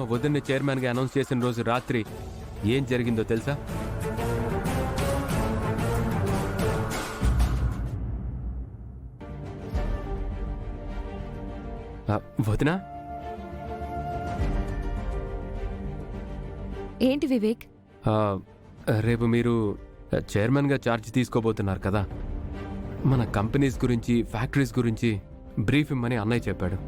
మా వదిన్ని చైర్మన్గా అనౌన్స్ చేసిన రోజు రాత్రి ఏం జరిగిందో తెలుసా? వదినా, ఏంటి వివేక్? రేపు మీరు చైర్మన్గా ఛార్జ్ తీసుకోబోతున్నారు కదా, మన కంపెనీస్ గురించి ఫ్యాక్టరీస్ గురించి బ్రీఫ్ ఇమ్మని అన్నయ్య చెప్పాడు.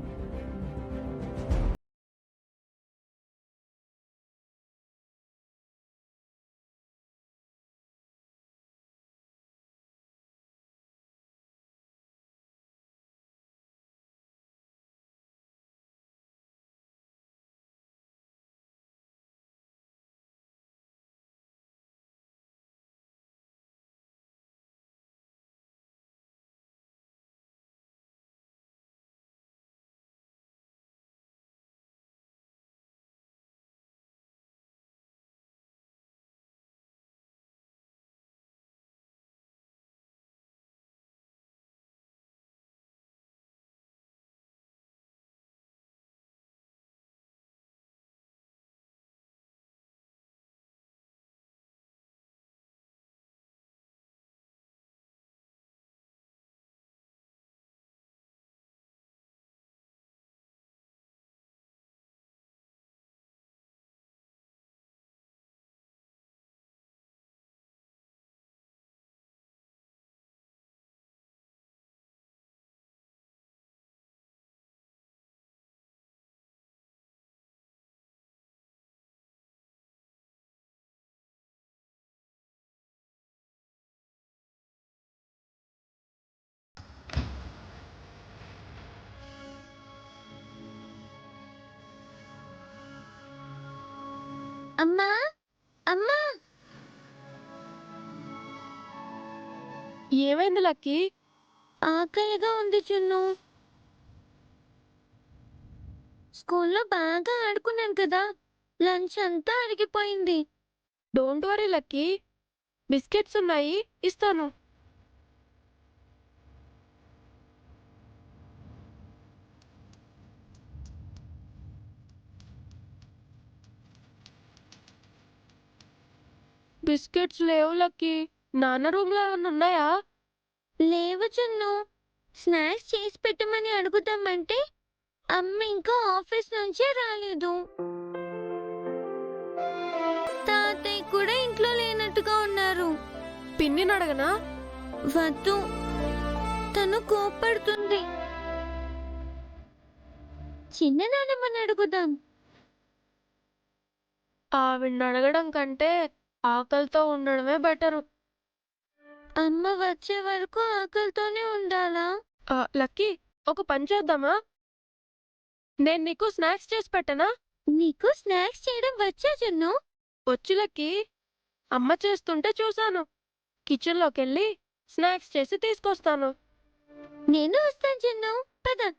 అమ్మా అమ్మా, ఏమైంది లక్కీ? ఆకలిగా ఉంది చిన్ను. స్కూల్లో బాగా ఆడుకున్నాను కదా, లంచ్ అంతా అరిగిపోయింది. డోంట్ వరీ లక్కీ, బిస్కెట్స్ ఉన్నాయి, ఇస్తాను. బిస్కెట్స్ లేవు లక్కీ. నాన్న రూమ్ లో ఏమన్నా ఉన్నాయా? లేవు చిన్ను. స్నాక్స్ చేసి పెట్టమని అడుగుదామంటే అమ్మ ఇంకా ఆఫీస్ నుంచే రాలేదు. తాతయ్య కూడా ఇంట్లో లేనట్టుగా ఉన్నారు. పిన్నిని అడగనా? వద్దు, తను కోప్పడుతుంది. చిన్న నాన్నమ్మని అడుగుదాం. ఆవిడ్ని అడగడం కంటే ఆకలితో ఉండడమే బెటరు. అమ్మ వచ్చే వరకు ఆకలితోనే ఉండాలా? లక్కీ, ఒక పని చేద్దామా? నేను నీకు స్నాక్స్ చేసి పెట్టనా? నీకు స్నాక్స్ చేయడం వచ్చా చిన్ను? వచ్చు లక్కీ, అమ్మ చేస్తుంటే చూశాను. కిచెన్లోకి వెళ్ళి స్నాక్స్ చేసి తీసుకొస్తాను. నేను వస్తాను చిన్ను, పద.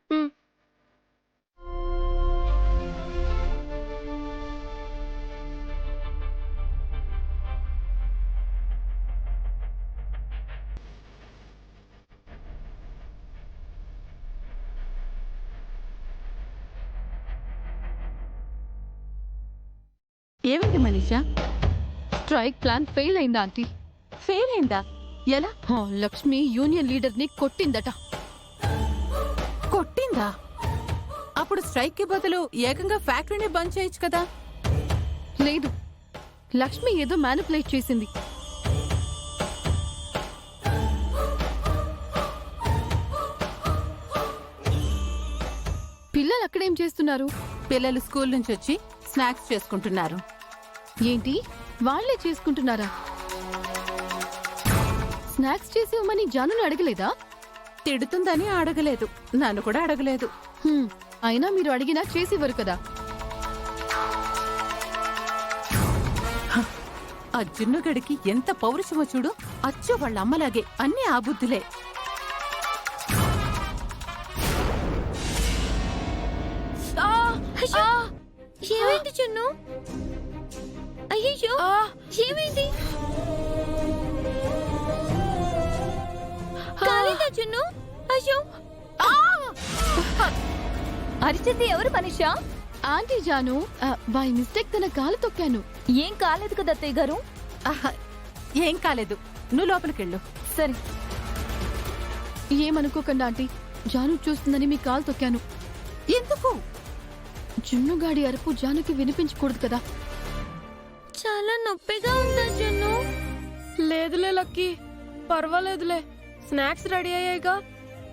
ఏమిటి మనీషా? స్ట్రైక్ ప్లాన్ ఫెయిల్ అయిందా ఆంటీ? ఫెయిల్ అయిందా? ఎలా? లక్ష్మి యూనియన్ లీడర్ ని కొట్టిందట. కొట్టిందా? అప్పుడు స్ట్రైక్ కి బదులు ఏకంగా ఫ్యాక్టరీని బంద్ చేయొచ్చు కదా. లేదు, లక్ష్మి ఏదో మ్యానిపులేట్ చేసింది. పిల్లలు అక్కడేం చేస్తున్నారు? పిల్లలు స్కూల్ నుంచి వచ్చి స్నాక్స్ చేసుకుంటున్నారు. ఏంటి, వాళ్లే చేసుకుంటున్నారా? స్నాక్స్ చేసి ఇవ్వమని జానుని అడగలేదా? తిడుతుందని అడగలేదు, నన్ను కూడా అడగలేదు. అయినా మీరు అడిగినా చేసివ్వరు కదా. ఆ జున్నుగడికి ఎంత పౌరుషమో చూడు. అచ్చు వాళ్ళ అమ్మలాగే, అన్ని ఆ బుద్ధులే. ఏమైంది చిన్ను? అయ్యో, ఏమైంది? కాలేదా చిన్ను? అయ్యో, అరిచింది ఎవరు Manisha? Aunty Janu by mistake తన కాలు తొక్కాను. ఏం కాలేదు కదా అత్తయ్య గారు. ఆహా, ఏం కాలేదు, నువ్వు లోపలికెళ్ళు. సరే. ఏమనుకోకండి ఆంటీ, జాను చూస్తుందని మీ కాలు తొక్కాను. ఎందుకు? జున్నుగాడి అరుపు జానుకి వినిపించకూడదు కదా. చాలా నొప్పిగా ఉందా జున్ను? లేదులే లక్కీ, పర్వాలేదులే. స్నాక్స్ రెడీ అయ్యాయిగా,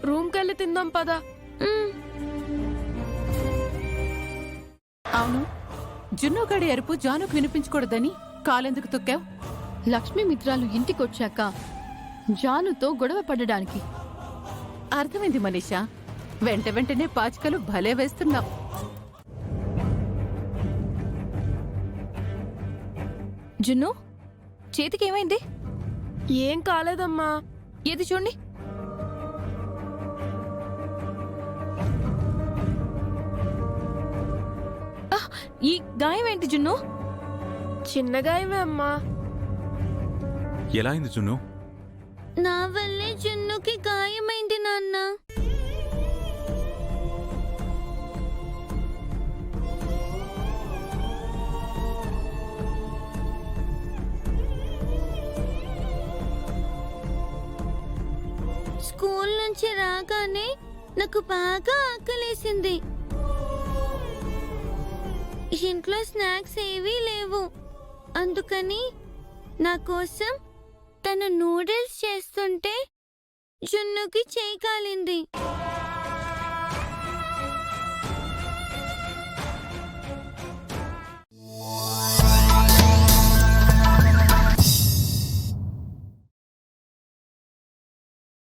రూమ్కెళ్ళి తిందాం పదా. మ్, అవును, జున్నుగాడి అరుపు జానుకు వినిపించకూడదని కాలెందుకు తొక్కావు? లక్ష్మీ మిత్రాలు ఇంటికొచ్చాక జానుతో గొడవ పడడానికి. అర్థమైంది మనీషా, వెంటనే పాచికలు భలే వేస్తున్నావు. జున్ను చేతికేమైంది? ఏం కాలేదమ్మా. ఏది చూడండి. ఈ గాయం ఏంటి జున్ను? చిన్నగాయమే అమ్మా. ఎలా అయింది జున్ను? నా వల్లే జున్నుకి గాయమైంది నాన్న. స్కూల్ నుంచి రాగానే నాకు బాగా ఆకలేసింది. ఇంట్లో స్నాక్స్ ఏవీ లేవు. అందుకని నా కోసం తను నూడిల్స్ చేస్తుంటే జున్నుకి చేయి కాలింది.